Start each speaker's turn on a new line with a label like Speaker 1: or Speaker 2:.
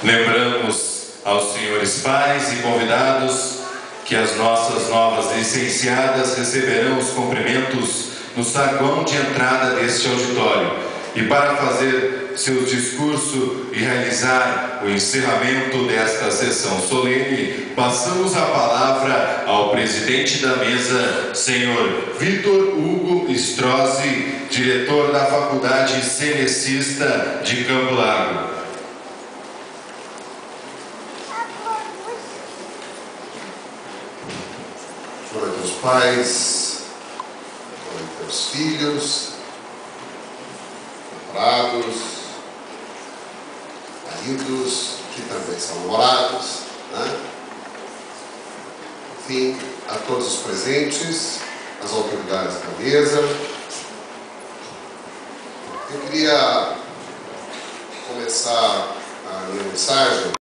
Speaker 1: Lembramos aos senhores pais e convidados que as nossas novas licenciadas receberão os cumprimentos no saguão de entrada deste auditório. E para fazer seu discurso e realizar o encerramento desta sessão solene, passamos a palavra ao presidente da mesa, senhor Vitor Hugo Strozzi, diretor da Faculdade Cenecista de Campo Largo.
Speaker 2: Boa noite aos pais, boa noite aos filhos, namorados, maridos, que também são namorados, né? Enfim, a todos os presentes, as autoridades da mesa. Eu queria começar a minha mensagem